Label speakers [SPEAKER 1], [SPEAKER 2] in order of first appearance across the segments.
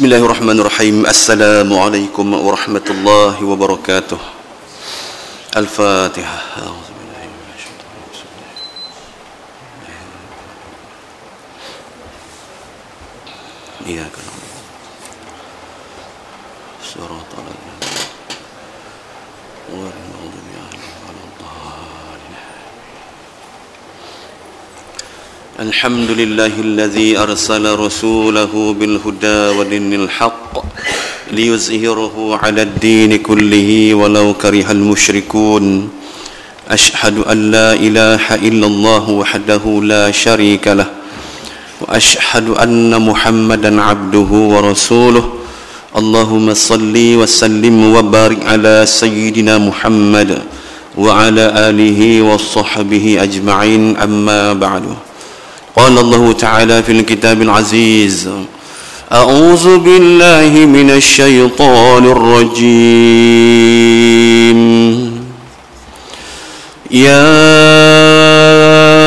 [SPEAKER 1] Bismillahirrahmanirrahim. Assalamualaikum warahmatullahi wabarakatuh. Al-Fatihah. Iyaka na'budu Shiratal ladzina ghairil maghdubi 'alaihim waladdallin. Alhamdulillahilladzi arsala rasulahu bil huda wa dinil haqq liyuzhirahu 'alad din kullihi walau karihal musyrikun. Ashhadu an la ilaha illallah wahdahu la syarika lah wa ashhadu anna Muhammadan 'abduhu wa rasuluh. Allahumma salli wa sallim wa barik ala sayyidina Muhammad wa ala alihi wa sahbihi ajma'in, amma ba'du. Qala Allah ta'ala fil kitabil aziz, a'udzu billahi minasy syaithanir rajim. Ya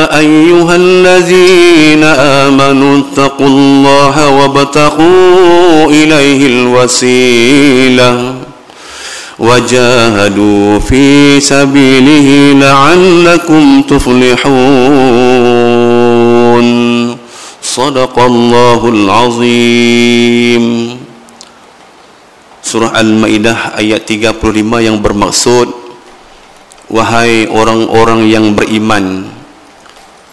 [SPEAKER 1] ayyuhalladzina amanu taqullaha wabtaghu ilaihil wasilah wajahadu fi sabilihi la'allakum tuflihun. Sadaqallahul azim. Surah Al-Maidah ayat 35 yang bermaksud, wahai orang-orang yang beriman,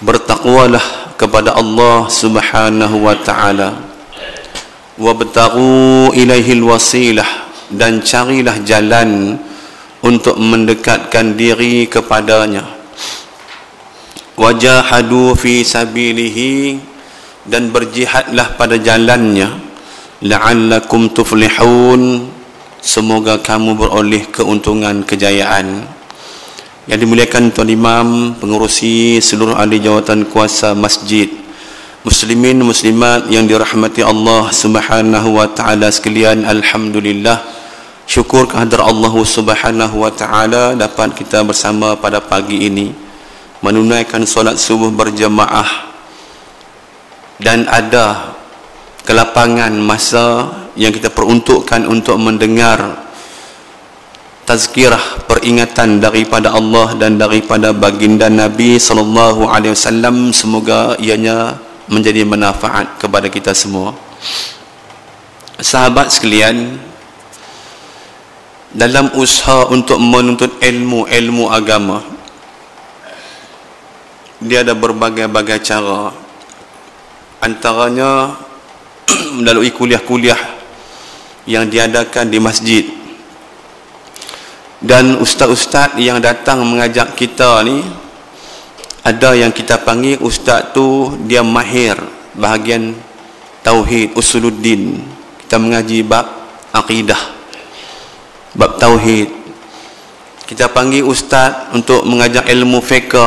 [SPEAKER 1] bertakwalah kepada Allah Subhanahu wa ta'ala, wabtaghu ilaihil wasilah, dan carilah jalan untuk mendekatkan diri kepadanya, wajahadu fi sabilihi, dan berjihadlah pada jalannya, la'allakum tuflihun, semoga kamu beroleh keuntungan, kejayaan. Yang dimuliakan Tuan Imam, pengurusi, seluruh ahli jawatan kuasa masjid, muslimin muslimat yang dirahmati Allah Subhanahu wa ta'ala sekalian, alhamdulillah, syukur kehadrat Allah Subhanahu wa ta'ala dapat kita bersama pada pagi ini menunaikan solat subuh berjamaah, dan ada kelapangan masa yang kita peruntukkan untuk mendengar tazkirah, peringatan daripada Allah dan daripada baginda Nabi sallallahu alaihi wasallam. Semoga ianya menjadi manfaat kepada kita semua. Sahabat sekalian, dalam usaha untuk menuntut ilmu agama, dia ada berbagai-bagai cara. Antaranya melalui kuliah-kuliah yang diadakan di masjid. Dan ustaz-ustaz yang datang mengajak kita ni, ada yang kita panggil ustaz tu dia mahir bahagian tauhid, usuluddin. Kita mengaji bab akidah, bab tauhid. Kita panggil ustaz untuk mengajar ilmu fiqh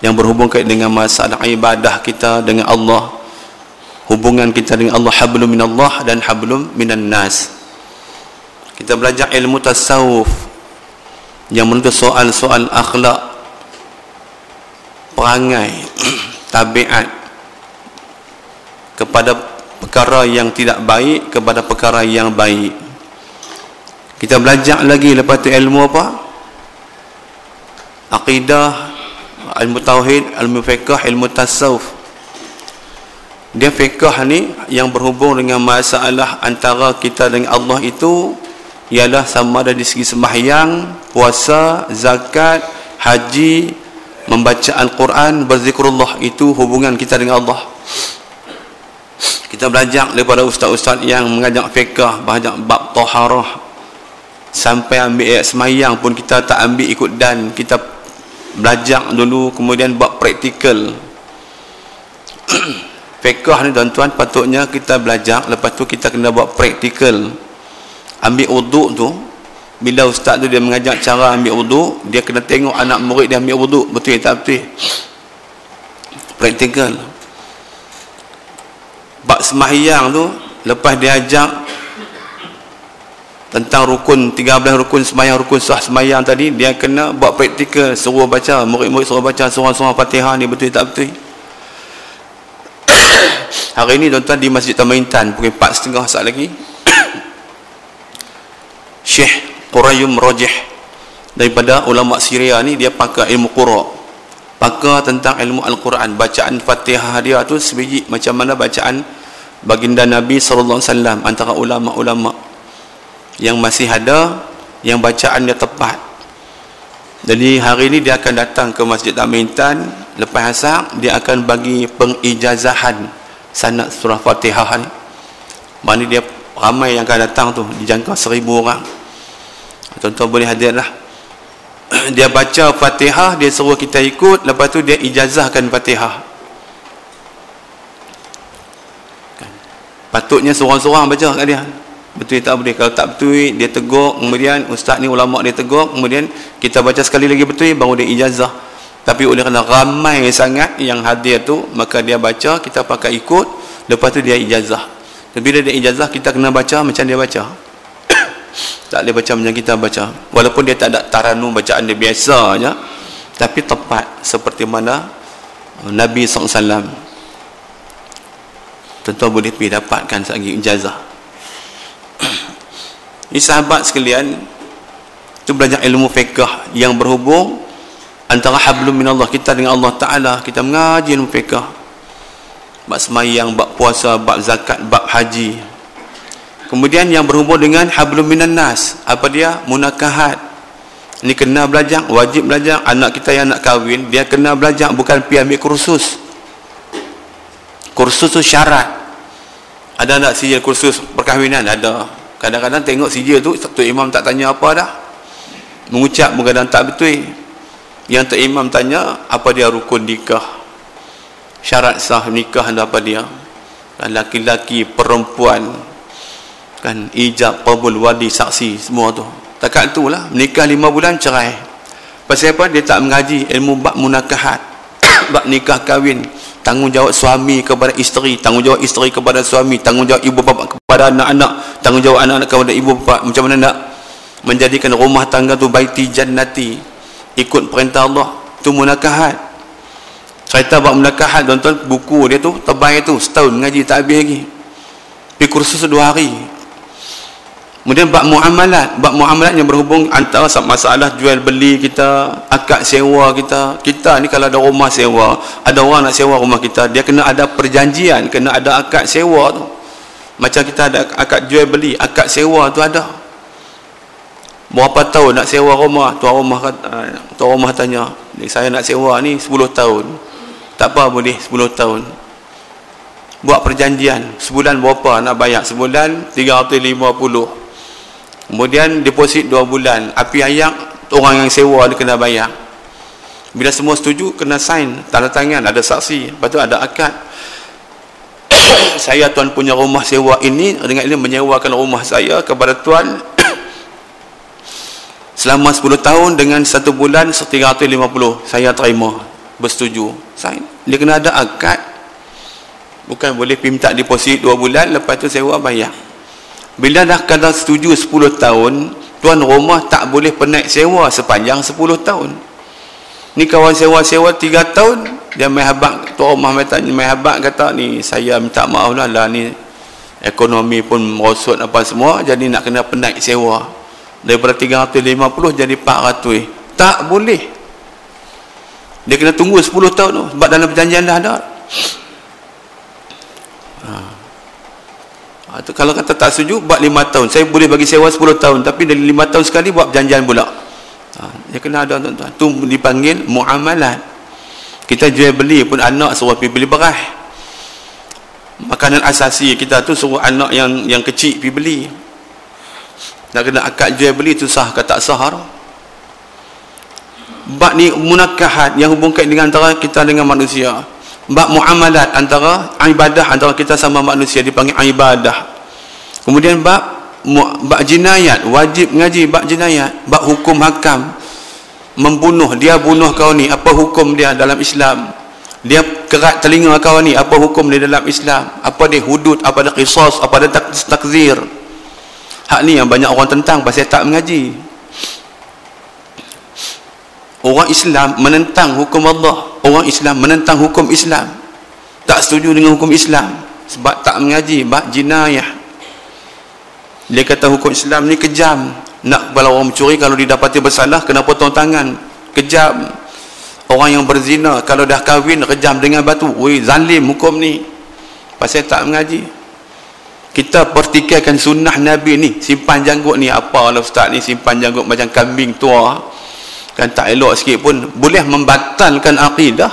[SPEAKER 1] yang berhubung dengan masalah ibadah kita dengan Allah, hubungan kita dengan Allah, hablum minallah dan hablum minan nas. Kita belajar ilmu tasawuf yang menuntut soal-soal akhlak, perangai, tabiat, kepada perkara yang tidak baik kepada perkara yang baik. Kita belajar lagi lepas tu ilmu apa? Aqidah, ilmu tauhid, ilmu fiqh, ilmu tasawuf. Dia fiqh ni yang berhubung dengan masalah antara kita dengan Allah itu ialah sama ada di segi sembahyang, puasa, zakat, haji, membaca Al-Quran, berzikrullah. Itu hubungan kita dengan Allah. Kita belajar daripada ustaz-ustaz yang mengajak fiqh, belajar bab taharah, sampai ambil ayat sembahyang pun kita tak ambil ikut dan, kita belajar dulu, kemudian buat praktikal. Fiqh ni tuan-tuan patutnya kita belajar, lepas tu kita kena buat praktikal. Ambil wuduk tu, bila ustaz tu dia mengajak cara ambil wuduk, dia kena tengok anak murid dia ambil wuduk betul tak betul, praktikal. Bab sembahyang tu, lepas dia ajak tentang rukun, 13 rukun sembahyang, rukun sah sembahyang tadi, dia kena buat praktikal, suruh baca, murid-murid suruh baca surah-surah Fatihah ni betul tak betul. Hari ini tuan-tuan di Masjid Taman Intan pukul 4.30 saat lagi Syekh Qurayyum Rajih daripada ulama Syria ni, dia pakar ilmu Qura', pakar tentang ilmu Al-Quran. Bacaan Fatihah dia tu sebiji macam mana bacaan baginda Nabi SAW. Antara ulama-ulama yang masih ada yang bacaan dia tepat. Jadi hari ini dia akan datang ke Masjid Taman Intan. Lepas asar dia akan bagi pengijazahan sanad surah Fatihah ni. Mana dia ramai yang akan datang tu, dijangka 1,000 orang. Tuan-tuan boleh hadir lah. Dia baca Fatihah, dia suruh kita ikut, lepas tu dia ijazahkan Fatihah. Patutnya seorang-seorang baca kat dia. Betul tak boleh. Kalau tak betul dia tegur, kemudian ustaz ni ulama dia tegur, kemudian kita baca sekali lagi betul baru dia ijazah. Tapi oleh kerana ramai sangat yang hadir tu, maka dia baca, kita pakai ikut, lepas tu dia ijazah. Tapi bila dia ijazah, kita kena baca macam dia baca. Tak boleh baca macam kita baca. Walaupun dia tak ada taranum bacaan dia biasa je, tapi tepat seperti mana Nabi SAW. Tentu boleh pergi dapatkan lagi ijazah. Ini sahabat sekalian, itu belajar ilmu fiqh yang berhubung antara hablum minallah, kita dengan Allah Ta'ala. Kita mengaji ilmu fiqh, bab semayang, bab puasa, bab zakat, bab haji. Kemudian yang berhubung dengan hablum minan nas, apa dia? Munakahat. Ini kena belajar, wajib belajar. Anak kita yang nak kahwin, dia kena belajar, bukan pergi ambil kursus. Kursus tu syarat. Ada tak sijil kursus perkahwinan? Ada. Kadang-kadang tengok sijil tu, Tok Imam tak tanya apa dah. Mengucap pun kadang tak betul. Yang Tok Imam tanya, apa dia rukun nikah? Syarat sah nikah ada apa dia? Laki-laki, perempuan, kan, ijab, qabul, wali, saksi, semua tu. Takat tu lah, menikah 5 bulan cerai. Pasal apa? Dia tak mengaji ilmu bab munakahat, bab nikah kahwin, tanggungjawab suami kepada isteri, tanggungjawab isteri kepada suami, tanggungjawab ibu bapa kepada anak-anak, tanggungjawab anak-anak kepada ibu bapa. Macam mana nak menjadikan rumah tangga tu baiti jannati, ikut perintah Allah. Tu munakahat. Cerita bab munakahat, tuan-tuan, buku dia tu tebal tu, setahun ngaji tak habis lagi. Pergi kursus 2 hari. Kemudian bab muamalat, bab muamalat yang berhubung antara masalah jual beli kita, akad sewa kita. Kita ni kalau ada rumah sewa, ada orang nak sewa rumah kita, dia kena ada perjanjian, kena ada akad sewa tu. Macam kita ada akad jual beli, akad sewa tu ada. Berapa tahun nak sewa rumah? Tuan rumah tanya, saya nak sewa ni 10 tahun. Tak apa, boleh 10 tahun. Buat perjanjian, sebulan berapa nak bayar? Sebulan 350. Kemudian deposit 2 bulan. Api ayak orang yang sewa dia kena bayar. Bila semua setuju, kena sign, tanda tangan, ada saksi, lepas tu ada akad. Saya tuan punya rumah sewa ini, dengan ini menyewakan rumah saya kepada tuan selama 10 tahun dengan 1 bulan 350. Saya terima, bersetuju, sign. Dia kena ada akad. Bukan boleh pergi minta deposit 2 bulan, lepas tu sewa bayar. Bila dah kadang setuju 10 tahun, tuan rumah tak boleh penaik sewa sepanjang 10 tahun. Ni kawan sewa-sewa 3 tahun, dia main habak, tuan rumah main habak, kata ni saya minta maaf lah, ni ekonomi pun merosot apa semua, jadi nak kena penaik sewa. Daripada 350 jadi 400. Tak boleh. Dia kena tunggu 10 tahun tu, sebab dalam perjanjian dah ada. Kalau kata tak setuju, buat 5 tahun. Saya boleh bagi sewa 10 tahun, tapi dari 5 tahun sekali buat perjanjian pula. Dia kena ada, tuan-tuan. Itu dipanggil muamalat. Kita jual beli pun, anak suruh pergi beli beras. Makanan asasi kita tu suruh anak yang kecil pergi beli. Nak kena akad jual beli tu sah ke tak sah? Bab ni munakahat yang hubungkan dengan antara kita dengan manusia. Bab muamalat, antara ibadah antara kita sama manusia, dipanggil ibadah. Kemudian bab jinayat, wajib ngaji bab jinayat, bab hukum hakam, membunuh, dia bunuh kau ni, apa hukum dia dalam Islam? Dia kerat telinga kau ni, apa hukum dia dalam Islam? Apa dia hudud, apa dia qisas, apa dia takzir? Hak ni yang banyak orang tentang pasal tak mengaji. Orang Islam menentang hukum Allah, orang Islam menentang hukum Islam, tak setuju dengan hukum Islam. sebab tak mengaji, bab jinayah. Dia kata hukum Islam ni kejam. Nak kepala orang mencuri, kalau didapati bersalah kena potong tangan, kejam. Orang yang berzina kalau dah kahwin kejam dengan batu. Weh, zalim hukum ni, pasal tak mengaji. Kita pertikaikan sunnah Nabi ni. Simpan janggut ni, apalah ustaz ni simpan janggut macam kambing tua, kan tak elok sikit pun. Boleh membatalkan akidah.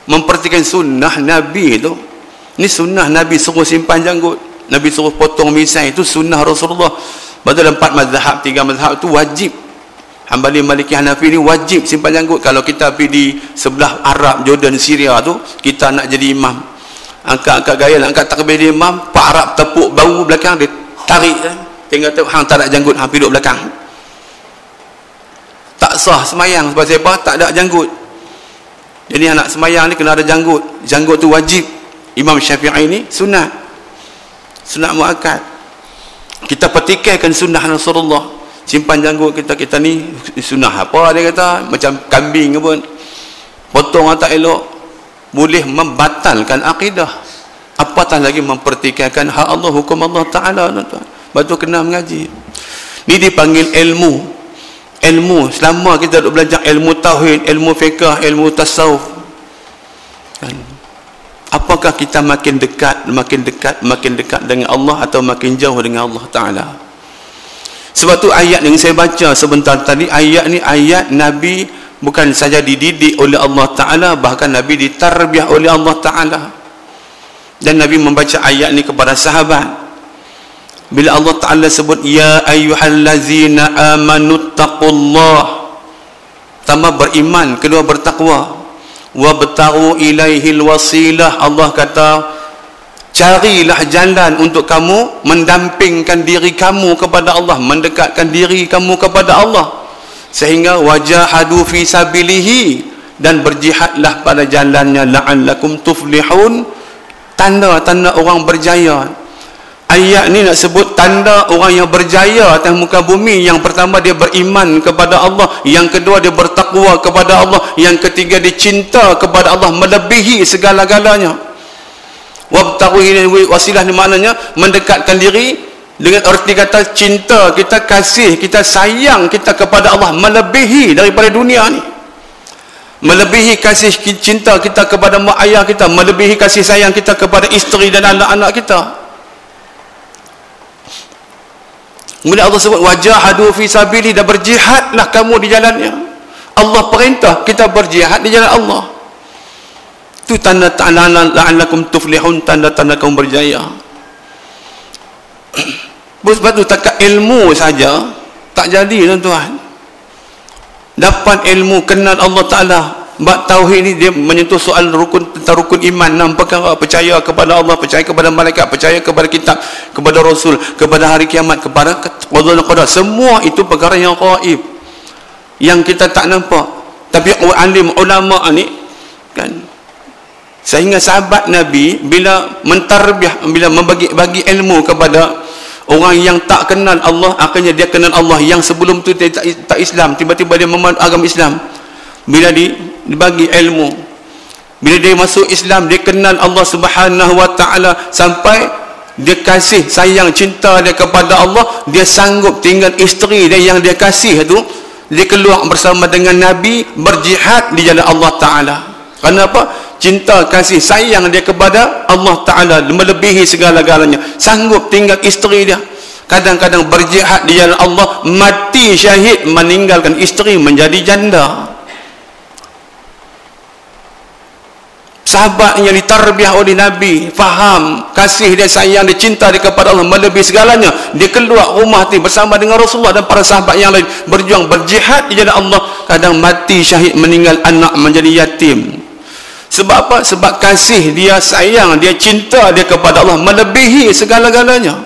[SPEAKER 1] Mempertikaikan sunnah Nabi tu. Ni sunnah Nabi suruh simpan janggut, Nabi suruh potong misai, itu sunnah Rasulullah. Betul, 4 mazhab, 3 mazhab tu wajib. Hambali, Maliki, Hanafi ni wajib simpan janggut. Kalau kita pergi di sebelah Arab, Jordan, Syria tu, kita nak jadi imam, angkat gaya, nak angkat takbir dia imam, Pak Arab tepuk bau belakang, dia tarik, tinggal tu hang tak ada janggut, hang pergi duduk belakang. Tak sah semayang sebab siapa? Tak ada janggut. Jadi anak semayang ni kena ada janggut. Janggut tu wajib. Imam Syafi'i ni sunat muakkad. Kita petikaikan sunnah Rasulullah, simpan janggut kita ni sunnah apa dia kata, macam kambing ke pun, potong tak elok, boleh membatalkan akidah, apatah lagi mempertikaikan hak Allah, hukum Allah Ta'ala. Lepas tu kena mengaji. Ni dipanggil ilmu. Selama kita duk belajar ilmu tauhid, ilmu fiqh, ilmu tasawuf, kan, apakah kita makin dekat dengan Allah atau makin jauh dengan Allah Ta'ala? Sebab tu ayat yang saya baca sebentar tadi, ayat ni ayat Nabi bukan saja dididik oleh Allah Ta'ala, bahkan Nabi ditarbiah oleh Allah Ta'ala. Dan Nabi membaca ayat ni kepada sahabat. Bila Allah Ta'ala sebut ya ayyuhallazina amanu taqullah, pertama beriman, kedua bertakwa. Wabtaghu ilaihil wasilah, Allah kata carilah jalan untuk kamu mendampingkan diri kamu kepada Allah, mendekatkan diri kamu kepada Allah, sehingga wajahadu fi sabilihi, dan berjihadlah pada jalannya, la'allakum tuflihun, tanda-tanda orang berjaya. Ayat ni nak sebut tanda orang yang berjaya atas muka bumi. Yang pertama, dia beriman kepada Allah. Yang kedua, dia bertakwa kepada Allah. Yang ketiga, dia cinta kepada Allah melebihi segala-galanya. Wabtaghu ilaihi wasilah ni maknanya mendekatkan diri, dengan erti kata cinta kita, kasih kita, sayang kita kepada Allah melebihi daripada dunia ni, melebihi kasih cinta kita kepada mak ayah kita, melebihi kasih sayang kita kepada isteri dan anak-anak kita. Kemudian Allah sebut wajahadu fi sabili, dan berjihadlah kamu di jalannya. Allah perintah kita berjihad di jalan Allah. Itu tanda-tanda la'allakum tuflihun, tanda-tanda kamu berjaya. Sebab tu takat ilmu saja tak jadi, tuan-tuan. Dapat ilmu, kenal Allah Ta'ala. Bab tauhid ni dia menyentuh soal rukun, tentang rukun iman, 6 perkara: percaya kepada Allah, percaya kepada malaikat, percaya kepada kitab, kepada rasul, kepada hari kiamat, kepada qada dan qadar. Semua itu perkara yang gaib, yang kita tak nampak. Tapi alim ulama ni, kan, sehingga sahabat Nabi bila mentarbiah, bila membagi ilmu kepada orang yang tak kenal Allah, akhirnya dia kenal Allah. Yang sebelum tu dia tak Islam, tiba-tiba dia memeluk agama Islam. Bila dibagi ilmu, bila dia masuk Islam, dia kenal Allah Subhanahu wa Ta'ala, sampai dia kasih sayang cinta dia kepada Allah, dia sanggup tinggal isteri dia yang dia kasih tu, dia keluar bersama dengan Nabi berjihad di jalan Allah Ta'ala. Kenapa? Cinta kasih sayang dia kepada Allah Ta'ala melebihi segala-galanya, sanggup tinggal isteri dia. Kadang-kadang berjihad di jalan Allah, mati syahid, meninggalkan isteri menjadi janda. Sahabat yang ditarbiah oleh Nabi, faham kasih dia, sayang dia, cinta dia kepada Allah melebihi segalanya, dia keluar rumah tu bersama dengan Rasulullah dan para sahabat yang lain, berjuang berjihad di jalan Allah. Kadang mati syahid, meninggal anak menjadi yatim. Sebab apa? Sebab kasih dia, sayang dia, cinta dia kepada Allah melebihi segala-galanya.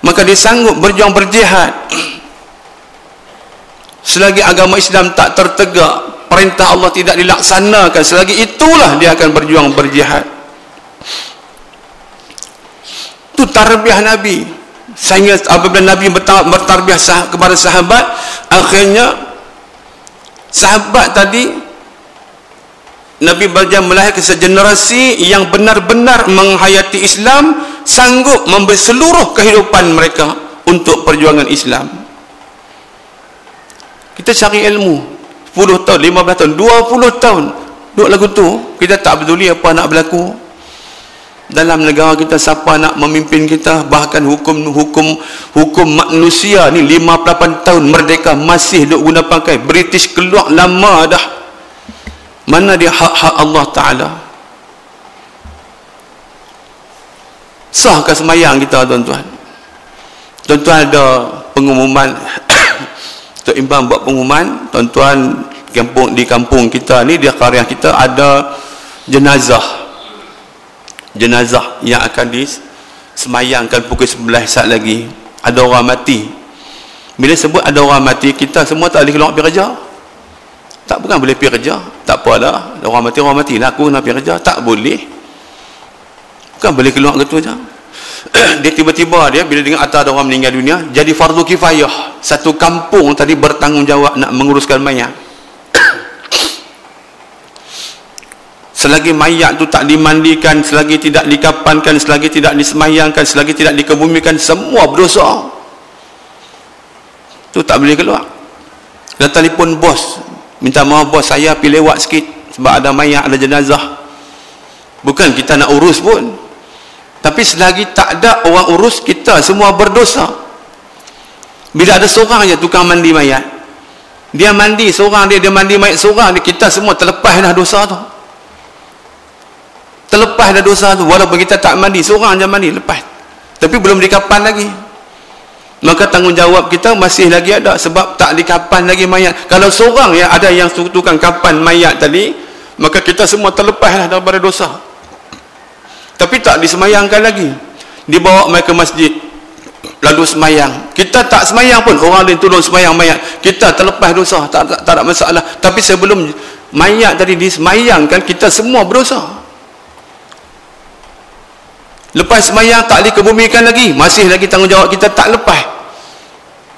[SPEAKER 1] Maka dia sanggup berjuang berjihad. Selagi agama Islam tak tertegak, perintah Allah tidak dilaksanakan, selagi itulah dia akan berjuang berjihad. Itu tarbiah Nabi. Sehingga apabila Nabi bertarbiah kepada sahabat, akhirnya sahabat tadi Nabi Bajang melahirkan segenerasi yang benar-benar menghayati Islam, sanggup memberi seluruh kehidupan mereka untuk perjuangan Islam. Kita cari ilmu 10 tahun, 15 tahun, 20 tahun duduk lagu tu, kita tak peduli apa nak berlaku dalam negara kita, siapa nak memimpin kita. Bahkan hukum manusia ni 58 tahun merdeka masih duk guna pakai. British keluar lama dah. Mana dia hak-hak Allah Ta'ala? Sahkah semayang kita, tuan-tuan? Tuan-tuan ada pengumuman Tok Imam buat pengumuman, tuan-tuan di kampung kita ni, di karya kita ada jenazah yang akan disemayangkan pukul 11 saat lagi. Ada orang mati. Bila sebut ada orang mati, kita semua tak boleh keluar pergi kerja. Tak, bukan boleh pergi kerja, tak apa dah, orang mati lah, aku nak pergi kerja, tak boleh. Bukan boleh keluar gitu je. Dia tiba-tiba bila dengar atas ada orang meninggal dunia, jadi fardu kifayah. Satu kampung tadi bertanggungjawab nak menguruskan mayat. Selagi mayat tu tak dimandikan, selagi tidak dikapankan, selagi tidak disemayangkan, selagi tidak dikebumikan, semua berdosa. Tu tak boleh keluar. Dia telefon bos, minta maaf bos, saya pergi lewat sikit sebab ada mayat, ada jenazah. Bukan kita nak urus pun, tapi selagi tak ada orang urus, kita semua berdosa. Bila ada seorang je tukang mandi mayat, dia mandi seorang, dia mandi mayat seorang, kita semua terlepas dah dosa tu. Terlepas dah dosa tu. Walaupun kita tak mandi, seorang je mandi, lepas. Tapi belum dikapan lagi, maka tanggungjawab kita masih lagi ada, sebab tak dikapan lagi mayat. Kalau seorang ya ada yang tukang kapan mayat tadi, maka kita semua terlepas daripada dosa. Tapi tak disemayangkan lagi, dibawa mereka ke masjid lalu semayang. Kita tak semayang pun, orang lain tolong semayang mayat, kita terlepas dosa, tak ada masalah. Tapi sebelum mayat tadi disemayangkan, kita semua berdosa. Lepas semayang tak dikebumikan lagi, masih lagi tanggungjawab kita tak lepas.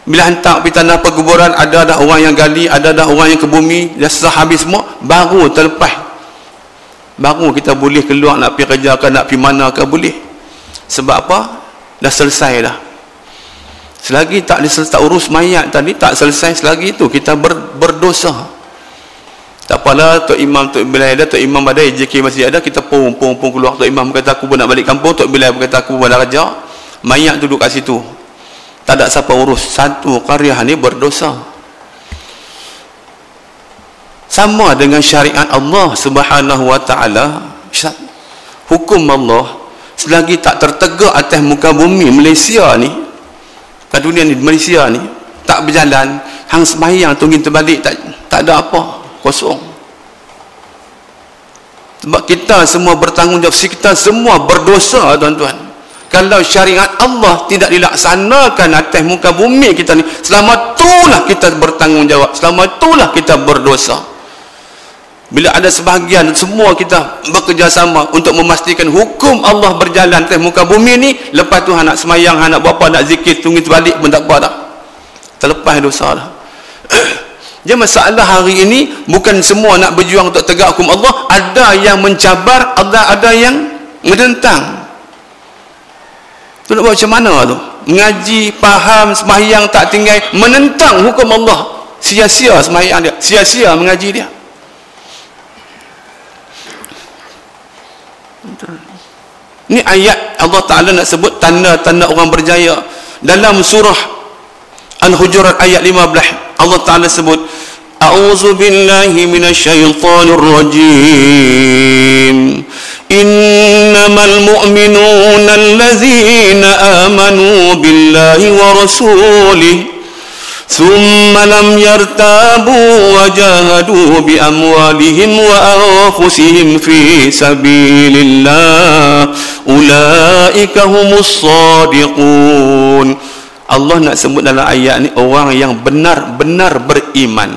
[SPEAKER 1] Bila hantar pergi tanah perkuburan, ada dah orang yang gali, ada dah orang yang kebumi, dah sah habis semua, baru terlepas. Baru kita boleh keluar nak pergi kerja ke, nak pergi mana ke, boleh. Sebab apa? Dah selesai dah. Selagi tak urus mayat tadi, tak selesai, selagi itu kita berdosa. Tak apalah, Tok Imam, Tok Bilal ada, Tok Imam ada, JK masih ada, kita pung keluar. Tok Imam berkata aku pun nak balik kampung, Tok Bilal berkata aku pun nak kerja. Mayat duduk kat situ, tak ada siapa urus. Satu karya ni berdosa. Sama dengan syariat Allah Subhanahu wa ta'ala, hukum Allah selagi tak tertegak atas muka bumi Malaysia ni, kat dunia ni, Malaysia ni tak berjalan, hang semayang tunggu terbalik, tak ada apa, kosong. Sebab kita semua bertanggungjawab, kita semua berdosa, tuan-tuan. Kalau syariat Allah tidak dilaksanakan atas muka bumi kita ni, selama itulah kita bertanggungjawab, selama itulah kita berdosa. Bila ada sebahagian, semua kita bekerjasama untuk memastikan hukum Allah berjalan atas muka bumi ni, lepas tu nak semayang, nak buat apa, nak zikir, tunggu terbalik pun tak apa dah, terlepas dosa dah. Jadi masalah hari ini bukan semua nak berjuang untuk tegak hukum Allah. Ada yang mencabar, ada yang menentang. Tu nak buat macam mana tu? Mengaji, faham, sembahyang tak tinggal, menentang hukum Allah. Sia-sia sembahyang dia, sia-sia mengaji dia. Ni ayat Allah Ta'ala nak sebut tanda-tanda orang berjaya. Dalam surah Al-Hujurat ayat 15, Allah Ta'ala sebut, A'udzu billahi minasyaitonir rajim. Innamal mu'minuna allazina amanu billahi wa rasulihi thumma lam yartabu wa jahadu bi amwalihim wa anfusihim fi sabilillah ulaika humus shadiqun. Allah nak sebut dalam ayat ni orang yang benar-benar beriman.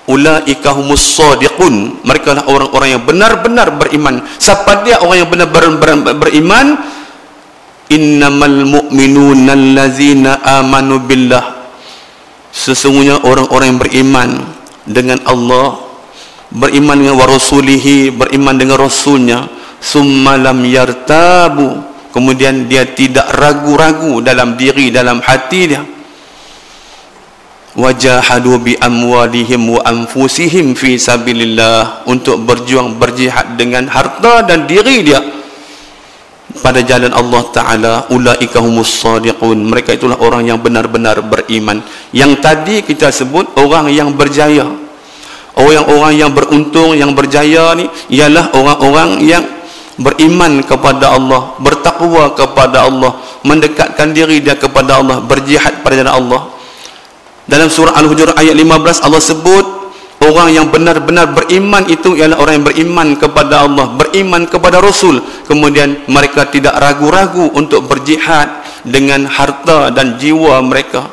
[SPEAKER 1] Ulaika humus shadiqun, mereka lah orang-orang yang benar-benar beriman. Siapa dia orang yang benar-benar beriman? Innamal mu'minuna allazina amanu billah, sesungguhnya orang-orang yang beriman dengan Allah, beriman dengan wa rasulihi, beriman dengan rasulnya, summa lam yartabu, kemudian dia tidak ragu-ragu dalam diri, dalam hati dia, wajahadu bi amwalihim wa anfusihim fi sabilillah, untuk berjuang, berjihad dengan harta dan diri dia pada jalan Allah Ta'ala, ulaika humus sadiqun, mereka itulah orang yang benar-benar beriman. Yang tadi kita sebut orang yang berjaya, orang-orang yang beruntung, yang berjaya ni ialah orang-orang yang beriman kepada Allah, bertakwa kepada Allah, mendekatkan diri dia kepada Allah, berjihad pada jalan Allah. Dalam surah Al-Hujurat ayat 15 Allah sebut orang yang benar-benar beriman itu ialah orang yang beriman kepada Allah, beriman kepada Rasul, kemudian mereka tidak ragu-ragu untuk berjihad dengan harta dan jiwa mereka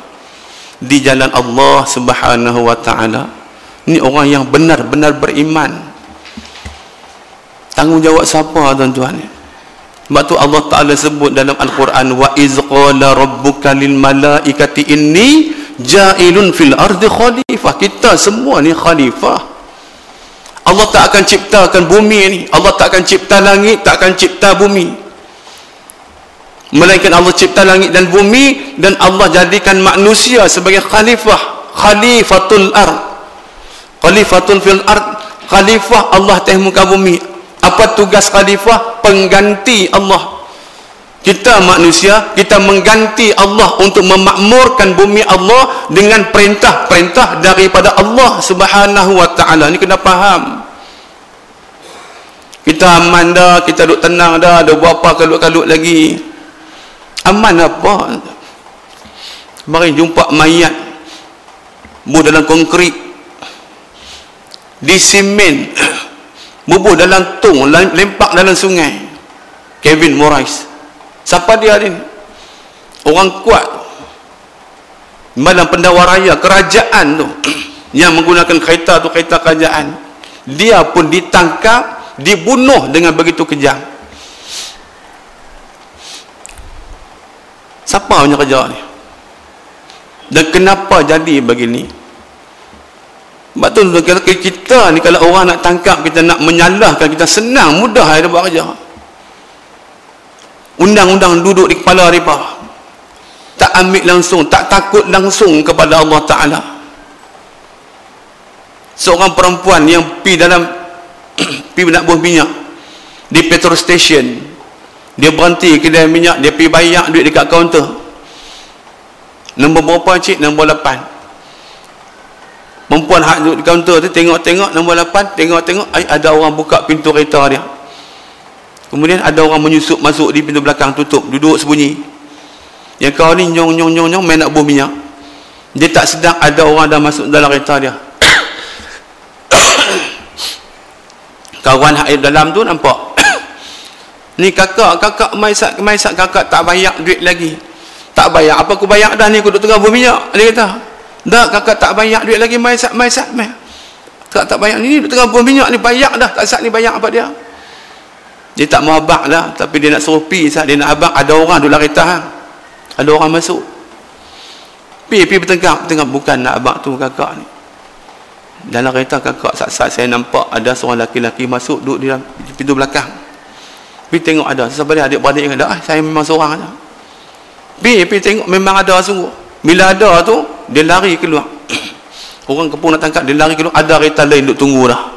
[SPEAKER 1] di jalan Allah Subhanahu wa Ta'ala. Ini orang yang benar-benar beriman. Tanggungjawab siapa tuan-tuan? Sebab tu Allah Ta'ala sebut dalam Al-Quran, wa iz qala rabbuka lil malaikati inni ja'ilun fil ardi khalifah. Kita semua ni khalifah. Allah tak akan ciptakan bumi ni, Allah tak akan cipta langit, tak akan cipta bumi, melainkan Allah cipta langit dan bumi, dan Allah jadikan manusia sebagai khalifah, khalifatul ard, khalifatul fil ard, khalifah Allah atas muka bumi. Apa tugas khalifah? Pengganti Allah. Kita manusia, kita mengganti Allah untuk memakmurkan bumi Allah dengan perintah-perintah daripada Allah Subhanahu wa Ta'ala. Ni kena faham. Kita aman dah, kita duduk tenang dah, ada berapa kalut-kalut lagi. Aman apa? Mari jumpa mayat bubuh dalam konkrit, di simen, bubuh dalam tong, lempak dalam sungai. Kevin Morris, siapa dia ni? Orang kuat dalam pendakwa raya kerajaan tu yang menggunakan kereta tu, kereta kerajaan. Dia pun ditangkap, dibunuh dengan begitu kejam. Siapa punya kerja ni? Dan kenapa jadi begini? Sebab tu kita ni, kalau orang nak tangkap kita, nak menyalahkan kita, senang, mudah dia buat kerja. Undang-undang duduk di kepala mereka, tak ambil langsung, tak takut langsung kepada Allah Ta'ala. Seorang perempuan yang pergi dalam pergi nak buah minyak di petrol station, dia berhenti kedai minyak, dia pergi bayar duit dekat kaunter. Nombor berapa cik? Nombor 8. Perempuan hak duduk di kaunter tu tengok-tengok nombor 8, tengok-tengok, ada orang buka pintu kereta dia. Kemudian ada orang menyusup masuk di pintu belakang, tutup, duduk sembunyi. Yang kau ni nyong main nak buah minyak. Dia tak sedar ada orang dah masuk dalam kereta dia. Kawan hak dalam tu nampak. Ni kakak maisak kakak tak bayar duit lagi. Tak bayar, apa aku bayar dah ni, aku duduk tengah buah minyak. Dia kata, dah kakak tak bayar duit lagi, maisak. Kakak tak bayar ni, duduk tengah buah minyak ni, bayar dah, tak sat ni bayar apa dia. Dia tak mau abang lah, tapi dia nak suruh pi, dia nak abang, ada orang duduk dalam kereta, ada orang masuk. Pi bertengkar, bukan nak abang tu kakak ni. Dalam kereta kakak, saat saya nampak ada seorang laki-laki masuk, duduk di dalam pintu belakang. Pi tengok ada, siapa dia, adik-beradik yang ada, saya memang seorang aja. Pi tengok, memang ada sungguh. Bila ada tu, dia lari keluar. Orang kepung nak tangkap, dia lari keluar, ada kereta lain duduk tunggu dah.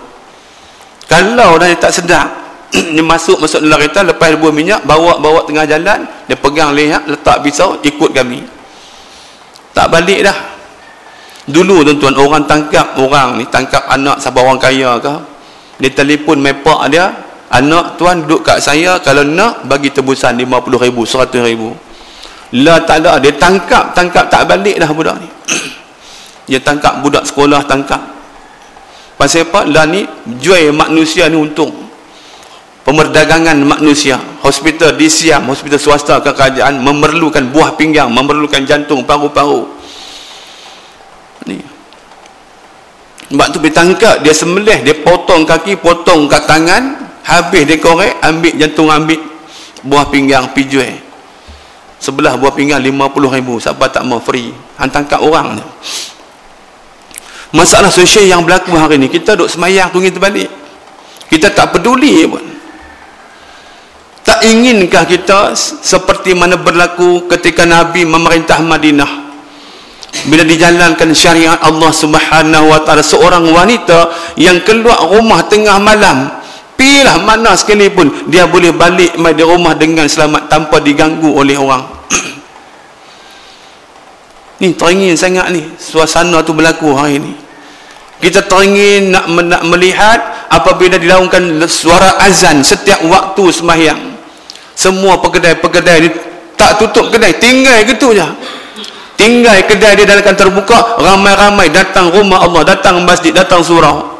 [SPEAKER 1] Kalau dah dia tak sedar, dia masuk dalam kereta, lepas buah minyak, bawa tengah jalan, dia pegang leher, letak pisau, ikut kami. Tak balik dah. Dulu tuan-tuan, orang tangkap orang ni, tangkap anak siapa orang kaya ke, dia telefon mepak dia, anak tuan duduk kat saya, kalau nak bagi tebusan 50,000, 100,000. Lah tak ada, dia tangkap tak balik dah budak ni. Dia tangkap budak sekolah, tangkap. Pasal apa? Lah ni jual manusia ni untung. Pemerdagangan manusia. Hospital di Siam, hospital swasta kerajaan memerlukan buah pinggang, memerlukan jantung, paru-paru. Ni. Sebab tu ditangkap, dia sembelih, dia potong kaki, potong kat tangan, habis dia korek, ambil jantung, ambil buah pinggang, pergi jual. Sebelah buah pinggang 50,000. Siapa tak mau free? Han tangkap orang tu. Masalah sosial yang berlaku hari ni, kita duk semayang tunggu terbalik, kita tak peduli pun. Tak inginkah kita seperti mana berlaku ketika Nabi memerintah Madinah, bila dijalankan syariat Allah Subhanahu wa taala, seorang wanita yang keluar rumah tengah malam, pilah mana sekalipun, dia boleh balik mai di rumah dengan selamat tanpa diganggu oleh orang. Ni teringin sangat ni suasana tu berlaku hari ni. Kita teringin nak melihat apabila dilaungkan suara azan setiap waktu sembahyang, semua pekedai-pekedai ni tak tutup kedai, tinggal gitu je, tinggal kedai dia dalam terbuka, ramai-ramai datang rumah Allah, datang masjid, datang surau.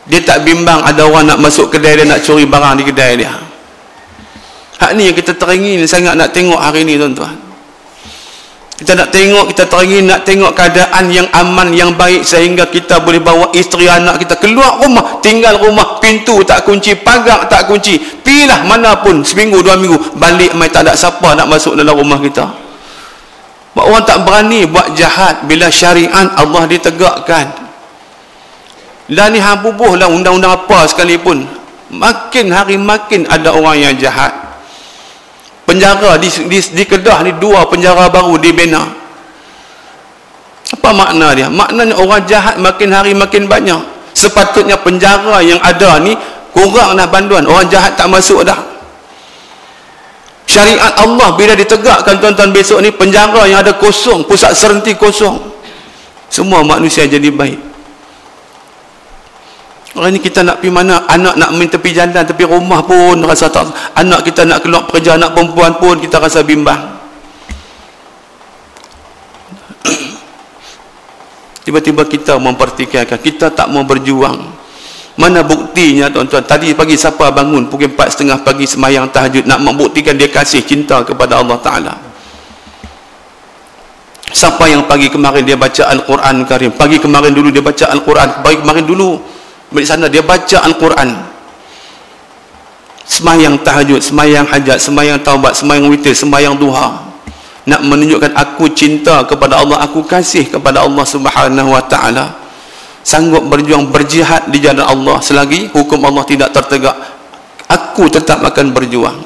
[SPEAKER 1] Dia tak bimbang ada orang nak masuk kedai dia, nak curi barang di kedai dia. Hak ni yang kita teringin sangat nak tengok hari ni, tuan-tuan. Kita nak tengok, kita teringin nak tengok keadaan yang aman, yang baik, sehingga kita boleh bawa isteri anak kita keluar rumah, tinggal rumah, pintu tak kunci, pagar tak kunci, pilah mana pun, seminggu 2 minggu, balik mai tak ada siapa nak masuk dalam rumah kita. Orang tak berani buat jahat bila syariat Allah ditegakkan. Lah ni bubuh lah undang-undang apa sekalipun, makin hari makin ada orang yang jahat. Penjara di Kedah ni 2 penjara baru dibina. Apa makna dia? Maknanya orang jahat makin hari makin banyak. Sepatutnya penjara yang ada ni kurang dah banduan, orang jahat tak masuk dah. Syariat Allah bila ditegakkan, tuan-tuan, besok ni penjara yang ada kosong, pusat serenti kosong, semua manusia jadi baik. Orang ni kita nak pergi mana? Anak nak main tepi jalan, tepi rumah pun rasa tak. Anak kita nak keluar kerja, anak perempuan pun kita rasa bimbang. Tiba-tiba kita mempertikaikan, kita tak mau berjuang. Mana buktinya, tuan-tuan? Tadi pagi siapa bangun pukul 4:30 pagi sembahyang tahajud, nak membuktikan dia kasih cinta kepada Allah Ta'ala? Siapa yang pagi kemarin dia baca Al-Quran Karim, pagi kemarin dulu dia baca Al-Quran, pagi kemarin dulu di sana dia baca Al-Quran, sembahyang tahajud, sembahyang hajat, sembahyang taubat, sembahyang witir, sembahyang duha, nak menunjukkan aku cinta kepada Allah, aku kasih kepada Allah Subhanahu wa taala, sanggup berjuang, berjihad di jalan Allah. Selagi hukum Allah tidak tertegak, aku tetap akan berjuang.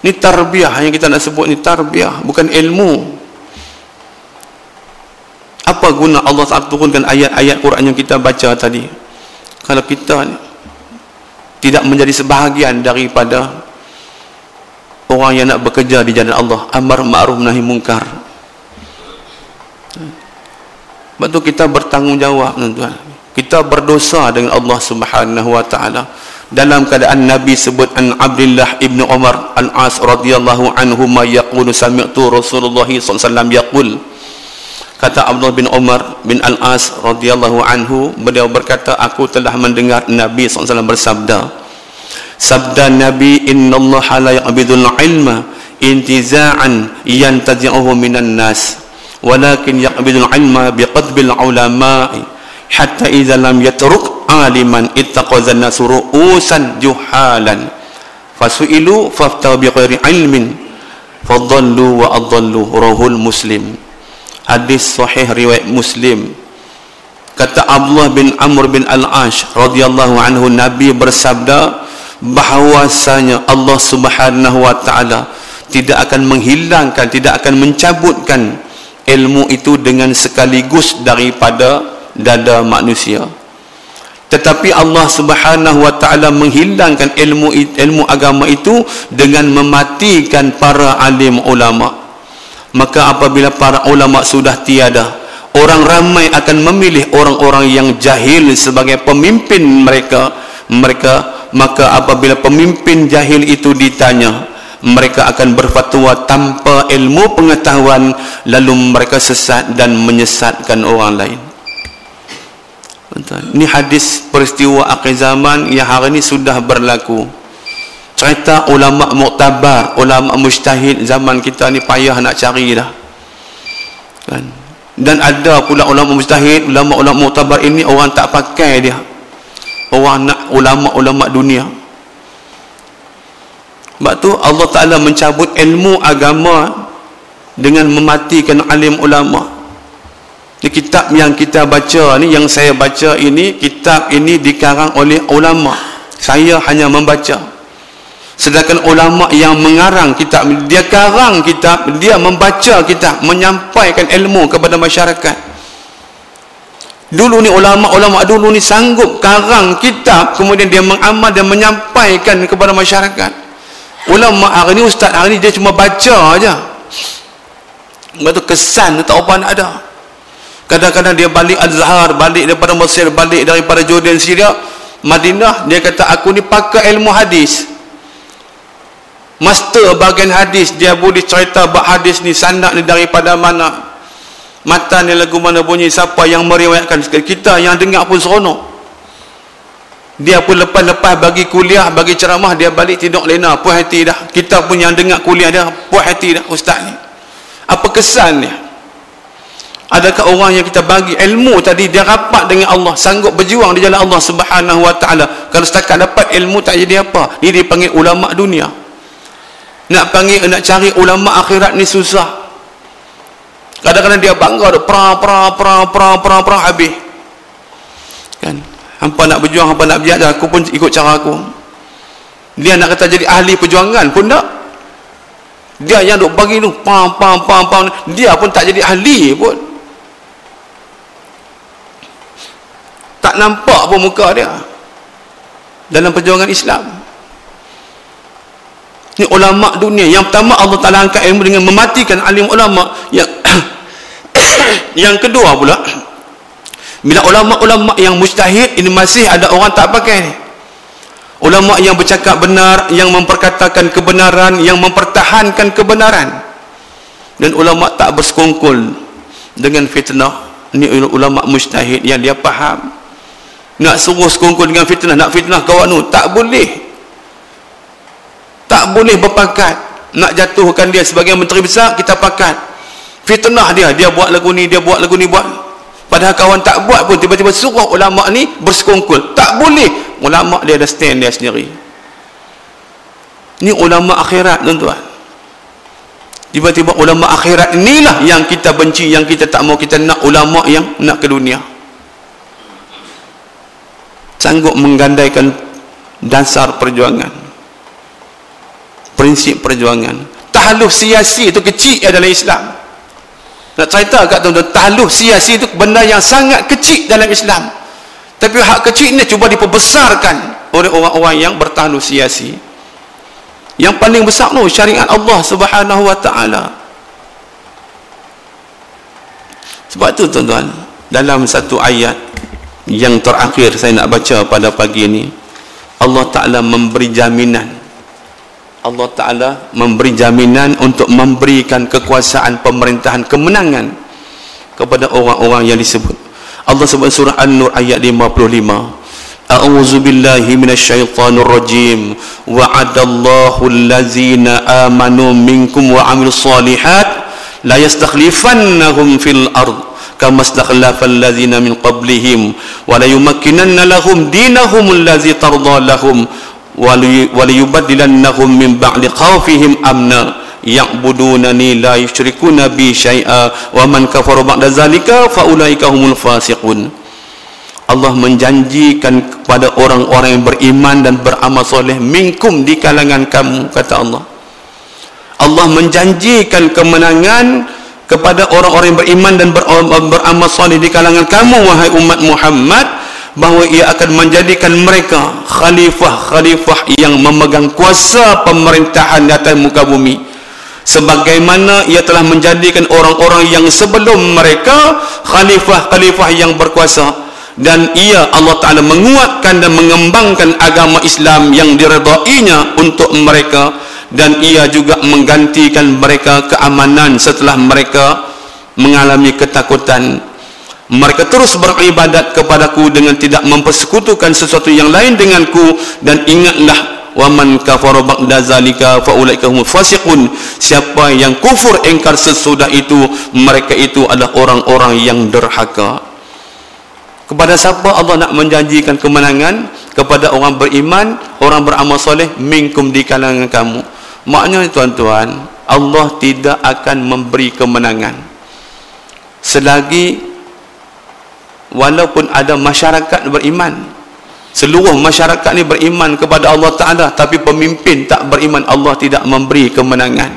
[SPEAKER 1] Ni tarbiyah yang kita nak sebut, ni tarbiyah, bukan ilmu. Apa guna Allah Ta'ala turunkan ayat-ayat Quran yang kita baca tadi kalau kita tidak menjadi sebahagian daripada orang yang nak bekerja di jalan Allah, amar ma'ruf nahi mungkar? Sebab tu kita bertanggungjawab, tuan-tuan. Kita berdosa dengan Allah Subhanahu wa taala. Dalam keadaan Nabi sebut an Abdullah ibn Umar al-As radhiyallahu anhu ma yaqulu sami'tu Rasulullah sallallahu alaihi wasallam yaqul. Kata Abdullah bin Umar bin Al-As radhiyallahu anhu, beliau berkata, aku telah mendengar Nabi SAW bersabda. Sabda Nabi, innallaha la yaqbidul ilma intiza'an yantazi'uhu minan nas, walakin yaqbidul ilma biqadbil ulama'i hatta idza lam yatruk aliman ittaqadhan nasu ru'usan juhalan fasu'ilu faftahu bighairi ilmin fadallu wa adallu. Rahul Muslim. Hadis sahih riwayat Muslim. Kata Abdullah bin Amr bin Al-Ash radhiyallahu anhu, Nabi bersabda bahawasanya Allah Subhanahu wa taala tidak akan menghilangkan, tidak akan mencabutkan ilmu itu dengan sekaligus daripada dada manusia, tetapi Allah Subhanahu wa taala menghilangkan ilmu agama itu dengan mematikan para alim ulama. Maka apabila para ulama sudah tiada, orang ramai akan memilih orang-orang yang jahil sebagai pemimpin mereka. Maka apabila pemimpin jahil itu ditanya, mereka akan berfatwa tanpa ilmu pengetahuan, lalu mereka sesat dan menyesatkan orang lain. Ini hadis peristiwa akhir zaman yang hari ini sudah berlaku. Cerita ulama muktabar, ulama mujtahid zaman kita ni payah nak cari dah, kan? Dan ada pula ulama mujtahid, ulama-ulama muktabar ini orang tak pakai dia, orang nak ulama-ulama dunia. Sebab tu Allah Ta'ala mencabut ilmu agama dengan mematikan alim ulama. kitab yang kita baca ni, yang saya baca ini, kitab ini dikarang oleh ulama. Saya hanya membaca. Sedangkan ulama yang mengarang kitab, dia karang kitab, dia membaca kitab, menyampaikan ilmu kepada masyarakat. Dulu ni ulama-ulama dulu ni sanggup karang kitab, kemudian dia mengamal dan menyampaikan kepada masyarakat. Ulama hari ni, ustaz hari ni, dia cuma baca aja. Lepas tu kesan tak apa nak ada. Kadang-kadang dia balik Al-Zahar, balik daripada Mesir, balik daripada Jordan, Syria, Madinah, dia kata aku ni pakai ilmu hadis, master bahagian hadis. Dia boleh cerita bab hadis ni, sanad ni daripada mana, matan ni lagu mana bunyi, siapa yang meriwayatkan. Kita yang dengar pun seronok. Dia pun lepas-lepas bagi kuliah, bagi ceramah, dia balik tidur lena, puas hati dah. Kita pun yang dengar kuliah dia, puas hati dah ustaz ni. Apa kesan dia? Adakah orang yang kita bagi ilmu tadi, dia rapat dengan Allah, sanggup berjuang di jalan Allah Subhanahu wa taala? Kalau setakat dapat ilmu tak jadi apa. Ni dipanggil ulama dunia. Nak cari ulama akhirat ni susah. Kadang-kadang dia bangga duk pra habis. Kan? Hampa nak berjuang, hampa nak biar, aku pun ikut cara aku. Dia nak kata jadi ahli perjuangan pun tak. Dia yang duk bagi tu pam, dia pun tak jadi ahli pun. Tak nampak pun muka dia dalam perjuangan Islam. Ni ulama dunia. Yang pertama, Allah Ta'ala angkat ilmu dengan mematikan alim ulama. Yang kedua pula, bila ulama-ulama yang mujtahid ini masih ada orang tak pakai. Ulama yang bercakap benar, yang memperkatakan kebenaran, yang mempertahankan kebenaran. Dan ulama tak bersekongkol dengan fitnah. Ini ulama mujtahid yang dia faham. Nak suruh sekongkol dengan fitnah, nak fitnah kawan tu, tak boleh. Tak boleh berpakat. Nak jatuhkan dia sebagai menteri besar, kita pakat. Fitnah dia buat lagu ni, dia buat lagu ni, buat. Padahal kawan tak buat pun, tiba-tiba suruh ulama ni bersekongkol. Tak boleh. Ulama dia ada stand dia sendiri. Ni ulama akhirat, tuan-tuan. Tiba-tiba ulama akhirat inilah yang kita benci, yang kita tak mau. Kita nak ulama yang nak ke dunia. Sanggup menggandaikan dasar perjuangan, prinsip perjuangan. Tahaluf siasi itu kecil dalam Islam. Nak cerita kat tuan-tuan, tahaluf siasi itu benda yang sangat kecil dalam Islam. Tapi hak kecil ini cuba diperbesarkan oleh orang-orang yang bertahaluf siasi. Yang paling besar tu syariat Allah Subhanahu wa taala. Sebab tu tuan-tuan, dalam satu ayat yang terakhir saya nak baca pada pagi ini, Allah Ta'ala memberi jaminan. Allah Ta'ala memberi jaminan untuk memberikan kekuasaan pemerintahan, kemenangan kepada orang-orang yang disebut. Allah sebut surah An-Nur ayat 55. A'udzu billahi minasyaitonir rajim. Wa'adallahu allazina amanu minkum wa 'amilus solihat la yastakhlifannahum fil ard kama istakhlafal ladzina min qablihim wa la yumakkinanna lahum dinahum allazi tarda lahum wa liyubaddilannahum min ba'di khawfihim amna ya'budunani la yusyrikuna bi syai'a wa man kafara ba'da zalika fa ulaika humul fasiqun. Allah menjanjikan kepada orang-orang yang beriman dan beramal soleh minkum, di kalangan kamu, kata Allah. Allah menjanjikan kemenangan kepada orang-orang yang beriman dan beramal soleh di kalangan kamu, wahai umat Muhammad, bahawa ia akan menjadikan mereka khalifah-khalifah yang memegang kuasa pemerintahan di atas muka bumi, sebagaimana ia telah menjadikan orang-orang yang sebelum mereka khalifah-khalifah yang berkuasa. Dan ia, Allah Ta'ala, menguatkan dan mengembangkan agama Islam yang diredainya untuk mereka, dan ia juga menggantikan mereka keamanan setelah mereka mengalami ketakutan. Mereka terus beribadat kepadaku dengan tidak mempersekutukan sesuatu yang lain denganku, dan ingatlah, wa man kafara ba'da zalika fa ulaika humul fasiqun. Siapa yang kufur ingkar sesudah itu, mereka itu adalah orang-orang yang derhaka. Kepada siapa Allah nak menjanjikan kemenangan? Kepada orang beriman, orang beramal soleh minkum, di kalangan kamu. Maknanya tuan-tuan, Allah tidak akan memberi kemenangan selagi walaupun ada masyarakat beriman, seluruh masyarakat ni beriman kepada Allah Ta'ala, tapi pemimpin tak beriman, Allah tidak memberi kemenangan.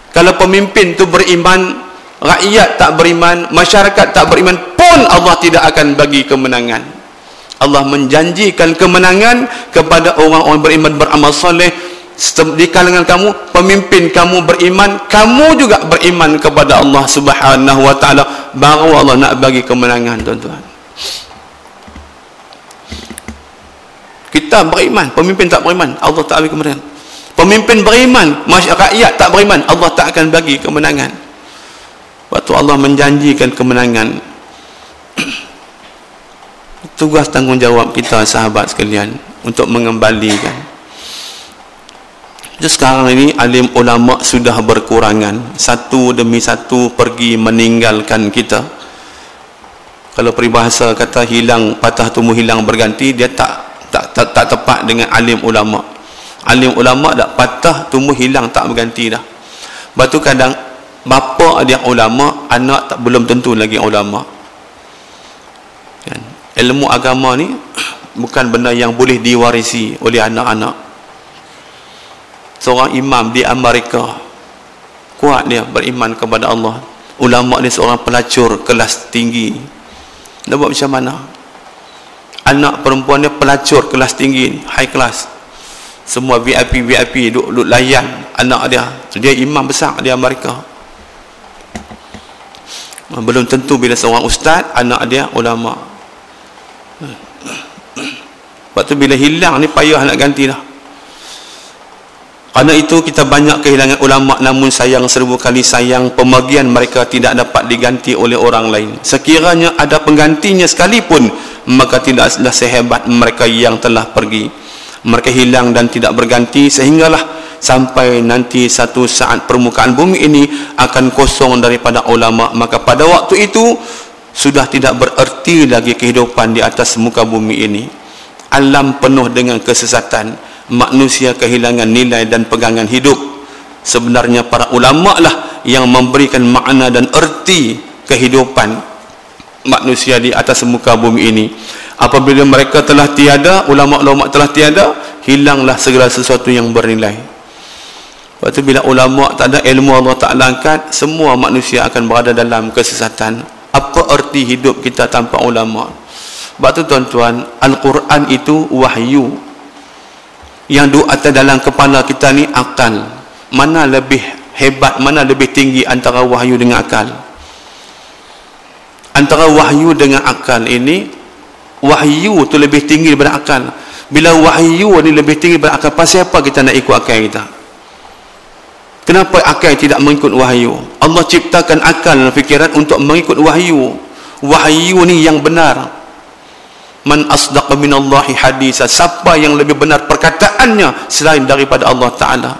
[SPEAKER 1] Kalau pemimpin tu beriman, rakyat tak beriman, masyarakat tak beriman pun, Allah tidak akan bagi kemenangan. Allah menjanjikan kemenangan kepada orang-orang beriman, beramal soleh. Di kalangan kamu, pemimpin kamu beriman, kamu juga beriman kepada Allah Subhanahu wa Ta'ala, baru Allah nak bagi kemenangan, tuan-tuan. Kita beriman, pemimpin tak beriman, Allah tak bagi kemenangan. Pemimpin beriman, rakyat tak beriman, Allah tak akan bagi kemenangan. Waktu Allah menjanjikan kemenangan, tugas tanggungjawab kita, sahabat sekalian, untuk mengembalikan. Jadi sekarang ini alim ulama sudah berkurangan, satu demi satu pergi meninggalkan kita. Kalau peribahasa kata hilang patah tumbuh hilang berganti, dia tak tepat dengan alim ulama. Alim ulama dah patah tumbuh hilang tak berganti dah. Batu kadang bapa dia ulama, anak tak belum tentu lagi ulama. Kan? Ilmu agama ni bukan benda yang boleh diwarisi oleh anak-anak. Seorang imam di Amerika, kuat dia beriman kepada Allah. Ulama dia seorang pelacur kelas tinggi. Dia buat macam mana? Anak perempuan dia pelacur kelas tinggi, high class. Semua VIP duk layan anak dia. Dia imam besar di Amerika. Belum tentu bila seorang ustaz, anak dia ulama. Lepas tu bila hilang ni payah nak ganti dah. Kerana itu kita banyak kehilangan ulama, namun sayang, seribu kali sayang, pemergian mereka tidak dapat diganti oleh orang lain. Sekiranya ada penggantinya sekalipun, maka tidaklah sehebat mereka yang telah pergi. Mereka hilang dan tidak berganti, sehinggalah sampai nanti satu saat permukaan bumi ini akan kosong daripada ulama. Maka pada waktu itu sudah tidak bererti lagi kehidupan di atas muka bumi ini. Alam penuh dengan kesesatan, manusia kehilangan nilai dan pegangan hidup. Sebenarnya para ulama lah yang memberikan makna dan erti kehidupan manusia di atas muka bumi ini. Apabila mereka telah tiada, ulama-ulama telah tiada, hilanglah segala sesuatu yang bernilai. Lepas tu bila ulama tak ada, ilmu Allah Ta'ala angkat, semua manusia akan berada dalam kesesatan. Apa erti hidup kita tanpa ulama? Sebab tu tuan-tuan, Al-Quran itu wahyu. Yang duduk atas dalam kepala kita ni akal. Mana lebih hebat, mana lebih tinggi antara wahyu dengan akal? Antara wahyu dengan akal ini, wahyu tu lebih tinggi daripada akal. Bila wahyu ni lebih tinggi daripada akal, pasal apa kita nak ikut akal kita? Kenapa akal tidak mengikut wahyu? Allah ciptakan akal dan fikiran untuk mengikut wahyu. Wahyu ni yang benar. Man asdaq minallahi hadisa, siapa yang lebih benar perkataannya selain daripada Allah Ta'ala?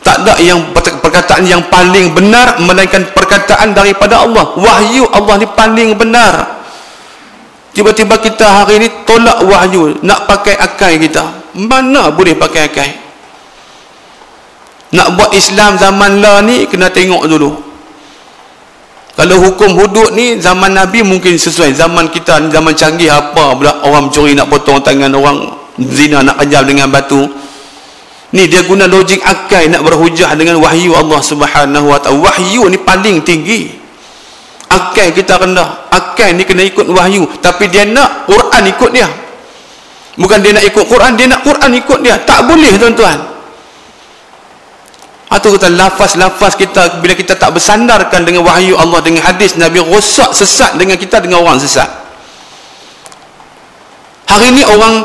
[SPEAKER 1] Tak ada yang perkataan yang paling benar melainkan perkataan daripada Allah. Wahyu Allah ni paling benar. Tiba-tiba kita hari ni tolak wahyu, nak pakai akal kita. Mana boleh pakai akal? Nak buat Islam zaman lah ni kena tengok dulu. Kalau hukum hudud ni zaman Nabi mungkin sesuai, zaman kita ni zaman canggih, apa pula orang mencuri nak potong tangan, orang zina nak kejam dengan batu. Ni dia guna logik akal nak berhujah dengan wahyu Allah Subhanahu wa Ta'ala. Wahyu ni paling tinggi. Akal kita rendah. Akal ni kena ikut wahyu, tapi dia nak Quran ikut dia. Bukan dia nak ikut Quran, dia nak Quran ikut dia. Tak boleh tuan-tuan. Atau kata lafaz-lafaz kita, bila kita tak bersandarkan dengan wahyu Allah, dengan hadis Nabi, rosak, sesat dengan kita, dengan orang sesat. Hari ini orang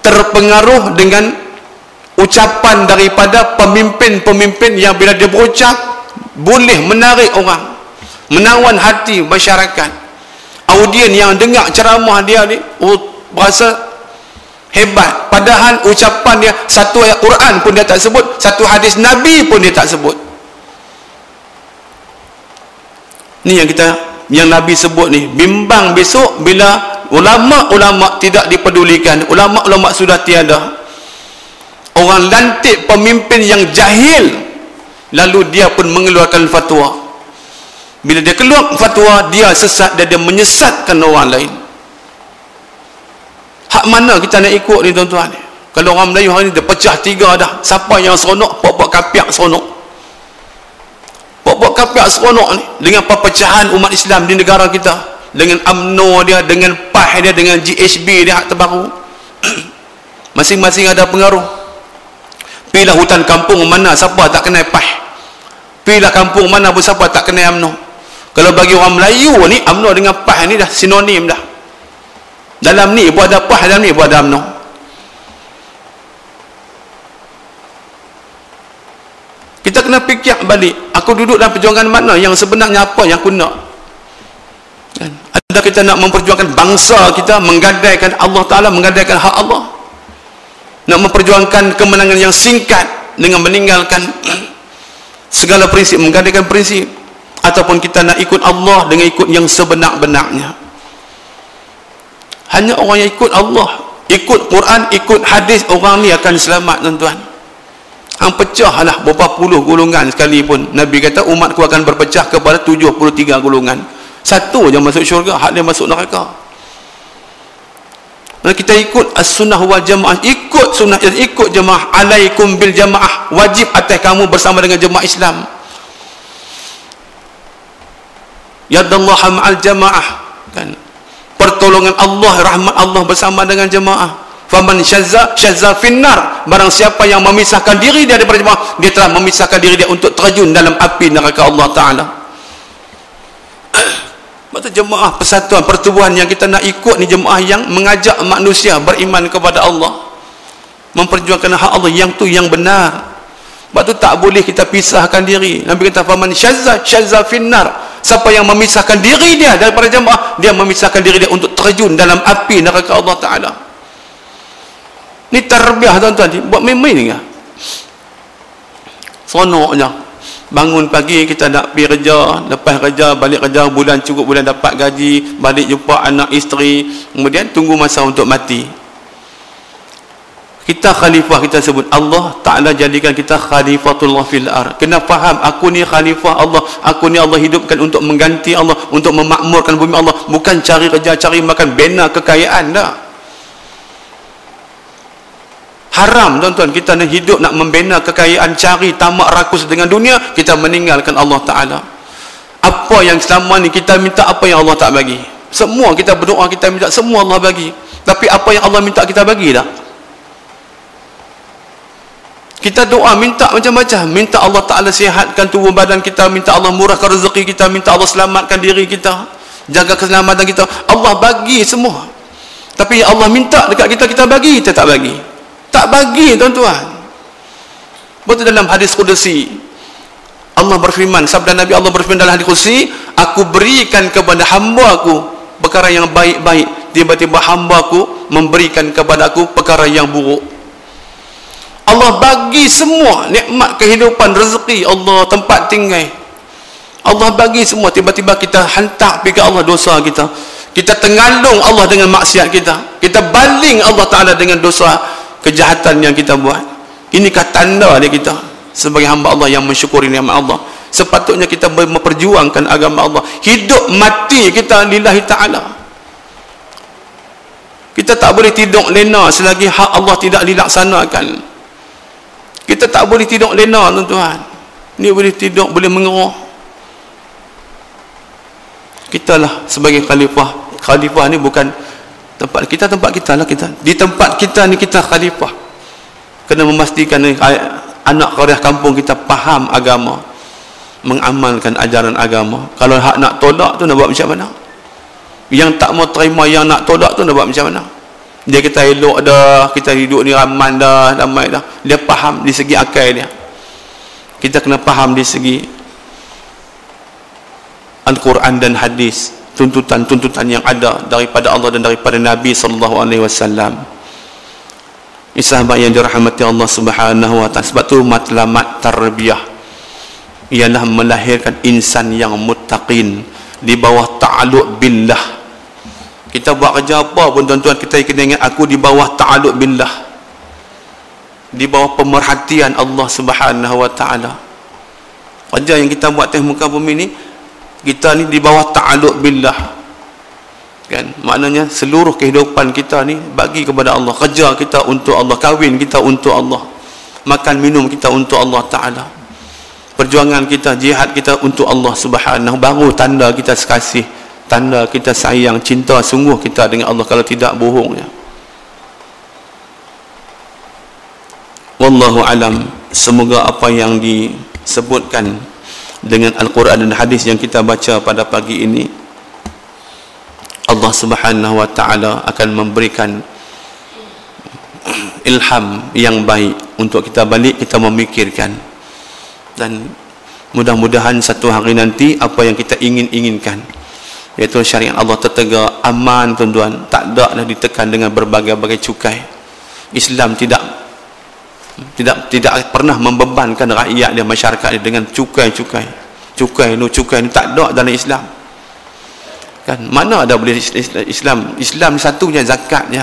[SPEAKER 1] terpengaruh dengan ucapan daripada pemimpin-pemimpin yang bila dia berucap boleh menarik orang, menawan hati masyarakat. Audien yang dengar ceramah dia ni berasa hebat, padahal ucapan dia satu ayat Quran pun dia tak sebut, satu hadis Nabi pun dia tak sebut. Ni yang Nabi sebut ni. Bimbang besok bila ulama-ulama tidak dipedulikan, ulama-ulama sudah tiada, orang lantik pemimpin yang jahil, lalu dia pun mengeluarkan fatwa. Bila dia keluar fatwa, dia sesat dan dia menyesatkan orang lain. Hak mana kita nak ikut ni tuan-tuan? Kalau orang Melayu hari ni dia pecah tiga dah. Siapa yang seronok? Pok-pok kapiak seronok. Pok-pok kapiak seronok ni dengan perpecahan umat Islam di negara kita, dengan UMNO dia, dengan PAH dia, dengan GHB dia hak terbaru. Masing-masing ada pengaruh. Pilah hutan kampung mana siapa tak kenal PAH. Pilah kampung mana pun siapa tak kenal UMNO. Kalau bagi orang Melayu ni, UMNO dengan PAH ni dah sinonim dah. Dalam ni pun ada PAH, dalam ni pun ada UMNO. Kita kena fikir balik, aku duduk dalam perjuangan mana yang sebenarnya apa yang aku nak? Kan? Ada kita nak memperjuangkan bangsa kita, menggadaikan Allah Ta'ala, menggadaikan hak Allah, nak memperjuangkan kemenangan yang singkat dengan meninggalkan segala prinsip, menggadaikan prinsip, ataupun kita nak ikut Allah dengan ikut yang sebenar-benarnya. Hanya orang yang ikut Allah, ikut Quran, ikut hadis, orang ni akan selamat tuan-tuan. Hang pecah lah berapa puluh golongan sekalipun, Nabi kata umatku akan berpecah kepada 73 golongan. Satu je masuk syurga, hak dia masuk neraka. Dan kita ikut as-sunnah wal jamaah, ikut sunnah, ikut jamaah. Alaikum bil jamaah, wajib atas kamu bersama dengan jemaah Islam. Yadallaha ma'al jamaah, kan? Pertolongan Allah, rahmat Allah bersama dengan jemaah. Faman syazza finnar, barang siapa yang memisahkan diri dia daripada jemaah, dia telah memisahkan diri dia untuk terjun dalam api neraka Allah Ta'ala. Maksud jemaah persatuan, pertubuhan yang kita nak ikut ni jemaah yang mengajak manusia beriman kepada Allah, memperjuangkan hak Allah yang tu yang benar. Sebab tu tak boleh kita pisahkan diri. Nabi kata faman syazza finnar, siapa yang memisahkan diri dia daripada jemaah, dia memisahkan diri dia untuk terjun dalam api neraka Allah Ta'ala. Ni tarbiyah tuan-tuan, buat main-main ni kah? Seronok je. Bangun pagi kita nak pergi kerja, lepas kerja balik kerja, bulan cukup bulan dapat gaji, balik jumpa anak isteri, kemudian tunggu masa untuk mati. Kita khalifah, kita sebut Allah Ta'ala jadikan kita khalifatullah fil ard. Kena faham, aku ni khalifah Allah, aku ni Allah hidupkan untuk mengganti Allah, untuk memakmurkan bumi Allah, bukan cari kerja, cari makan, bina kekayaan dah. Haram tuan-tuan kita nak hidup nak membina kekayaan, cari tamak rakus dengan dunia, kita meninggalkan Allah Ta'ala. Apa yang selama ni kita minta, apa yang Allah tak bagi? Semua kita berdoa, kita minta, semua Allah bagi. Tapi apa yang Allah minta kita bagi tak? Kita doa minta macam-macam, minta Allah Ta'ala sihatkan tubuh badan kita, minta Allah murahkan rezeki kita, minta Allah selamatkan diri kita, jaga keselamatan kita. Allah bagi semua. Tapi Allah minta dekat kita, kita bagi, kita tak bagi. Tak bagi tuan-tuan. Betul dalam hadis Qudsi Allah berfirman, sabda Nabi Allah berfirman dalam hadis Qudsi, aku berikan kepada hamba aku perkara yang baik-baik, tiba-tiba hamba aku memberikan kepada aku perkara yang buruk. Allah bagi semua nikmat kehidupan, rezeki Allah, tempat tinggal, Allah bagi semua, tiba-tiba kita hantar pergi ke Allah dosa kita, kita tengalung Allah dengan maksiat kita, kita baling Allah Ta'ala dengan dosa kejahatan yang kita buat. Inikah tanda dia kita sebagai hamba Allah yang mensyukuri nikmat Allah? Sepatutnya kita memperjuangkan agama Allah, hidup mati kita lillahi ta'ala. Kita tak boleh tidur lena selagi hak Allah tidak dilaksanakan. Kita tak boleh tidur lena tuan-tuan. Ni boleh tidur, boleh mengerah. Kita lah sebagai khalifah. Khalifah ni bukan tempat kita lah. Kita di tempat kita ni kita khalifah, kena memastikan anak karya kampung kita faham agama, mengamalkan ajaran agama. Kalau hak nak tolak tu nak buat macam mana? Yang tak mau terima yang nak tolak tu nak buat macam mana? Dia kita elok dah, kita hidup ni raman dah, damai dah, dia faham di segi akal dia. Kita kena faham di segi Al-Quran dan hadis, tuntutan-tuntutan yang ada daripada Allah dan daripada Nabi SAW. Ini sahabat yang dirahmati Allah Subhanahu wa ta'ala. Sebab tu matlamat tarbiyah ialah melahirkan insan yang muttaqin di bawah ta'alluq billah. Kita buat kerja apa pun tuan-tuan, kita kena ingat aku di bawah ta'alluq billah, di bawah pemerhatian Allah Subhanahu wa ta'ala. Kerja yang kita buat atas muka bumi ni Kita ni di bawah ta'alluq billah, kan? Maknanya seluruh kehidupan kita ni bagi kepada Allah. Kerja kita untuk Allah, kahwin kita untuk Allah, makan minum kita untuk Allah Ta'ala, perjuangan kita, jihad kita untuk Allah Subhanahu. Baru tanda kita sekasih, tanda kita sayang, cinta sungguh kita dengan Allah. Kalau tidak, bohongnya. Wallahu alam. Semoga apa yang disebutkan dengan Al-Quran dan hadis yang kita baca pada pagi ini, Allah Subhanahu wa ta'ala akan memberikan ilham yang baik untuk kita balik, kita memikirkan, dan mudah-mudahan satu hari nanti apa yang kita inginkan, iaitu syariat Allah tertegak, aman tuan-tuan, tak ada dah ditekan dengan berbagai-bagai cukai. Islam tidak pernah membebankan rakyat dan masyarakat dia dengan cukai ni, tak ada dalam Islam, kan? Mana ada boleh Islam satu je, zakat je.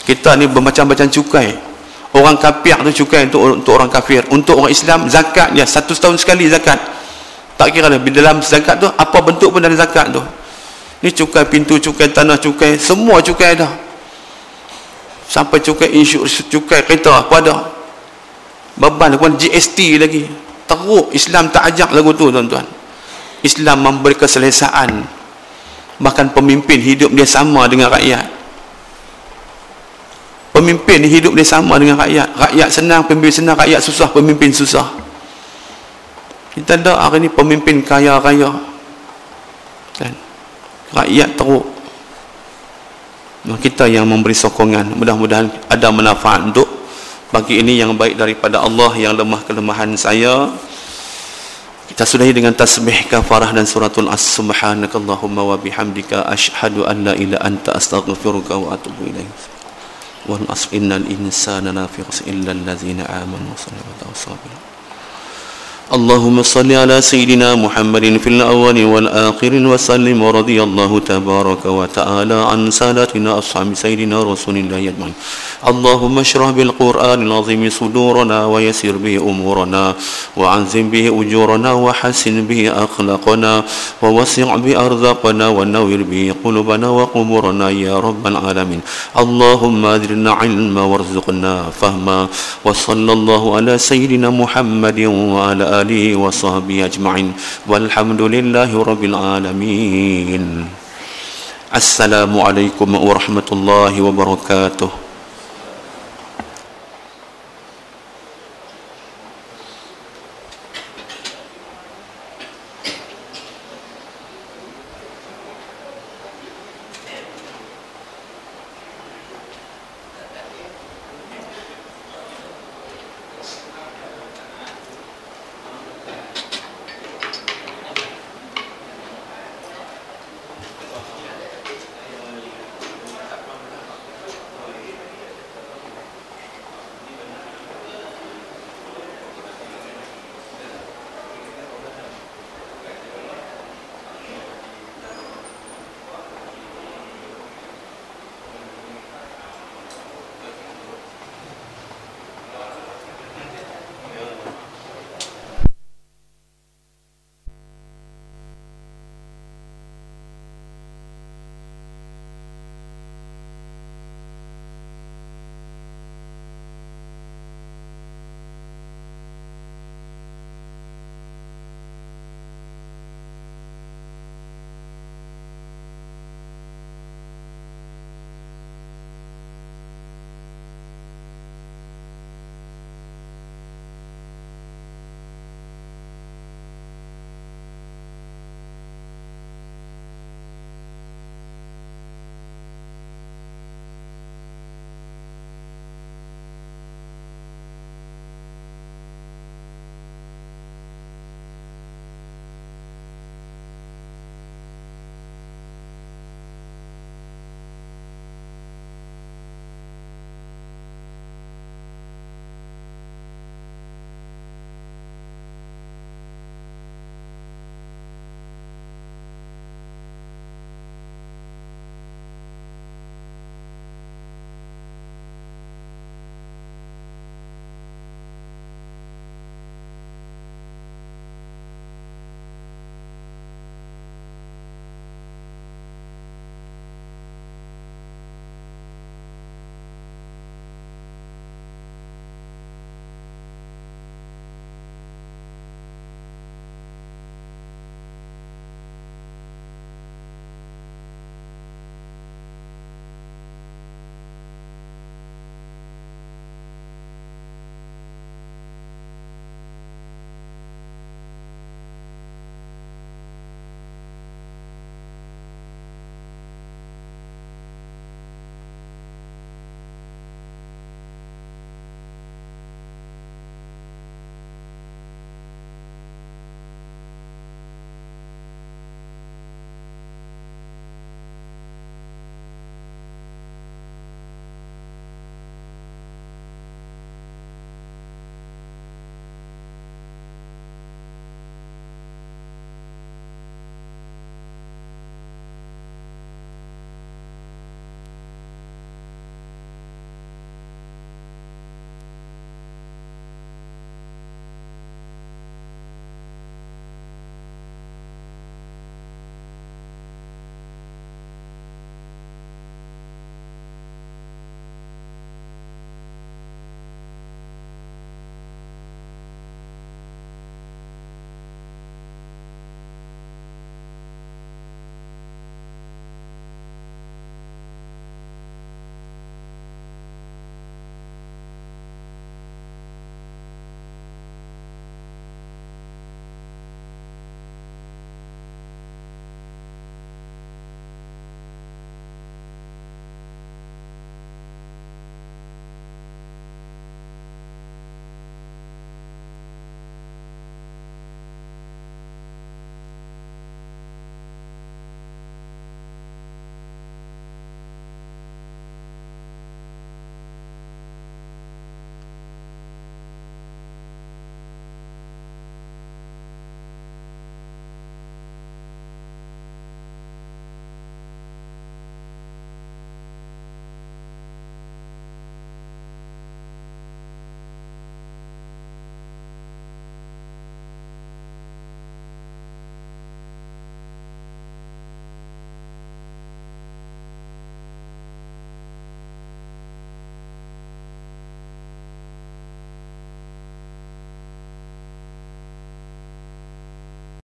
[SPEAKER 1] Kita ni bermacam-macam cukai. Orang kafir tu cukai untuk orang kafir, untuk orang Islam zakat je, 1 tahun sekali zakat. Tak kira dah dalam zakat tu apa bentuk pun dalam zakat tu. Ni cukai pintu, cukai tanah, cukai semua, cukai dah, sampai cukai insurans, cukai kereta apa ada, beban kemudian GST lagi. Teruk. Islam tak ajak lagu tu tuan-tuan. Islam memberi keselesaan, bahkan pemimpin hidup dia sama dengan rakyat. Pemimpin hidup dia sama dengan rakyat. Rakyat senang, pemimpin senang. Rakyat susah, pemimpin susah. Kita ada hari ni pemimpin kaya-kaya, kan? Rakyat teruk. Kita yang memberi sokongan, mudah-mudahan ada manfaat untuk pagi ini yang baik daripada Allah. Yang lemah kelemahan saya kita sudahi dengan tasbih kafarah dan suratul as. Subhanakallahumma wa bihamdika asyhadu an la ilaha anta astaghfiruka wa atubu ilaik. Wal asr innal insana lafi khusr illa allazina amanu wa sallallahu alaihi. اللهم صل على سيدنا محمد في الأول والآخر وسلم ورضي الله تبارك وتعالى عن سادتنا أصحاب سيدنا رسول الله أجمعين. اللهم اشرح بالقرآن العظيم صدورنا ويسر به أمورنا وعنزم به أجورنا وحسن به أخلاقنا ووسع به أرزاقنا ونور به قلوبنا وقبورنا يا رب العالمين. اللهم أزدنا علما وارزقنا فهما. وصلى الله على سيدنا محمد وعلى آله وصحبه أجمعين والحمد لله رب العالمين. السلام عليكم ورحمة الله وبركاته.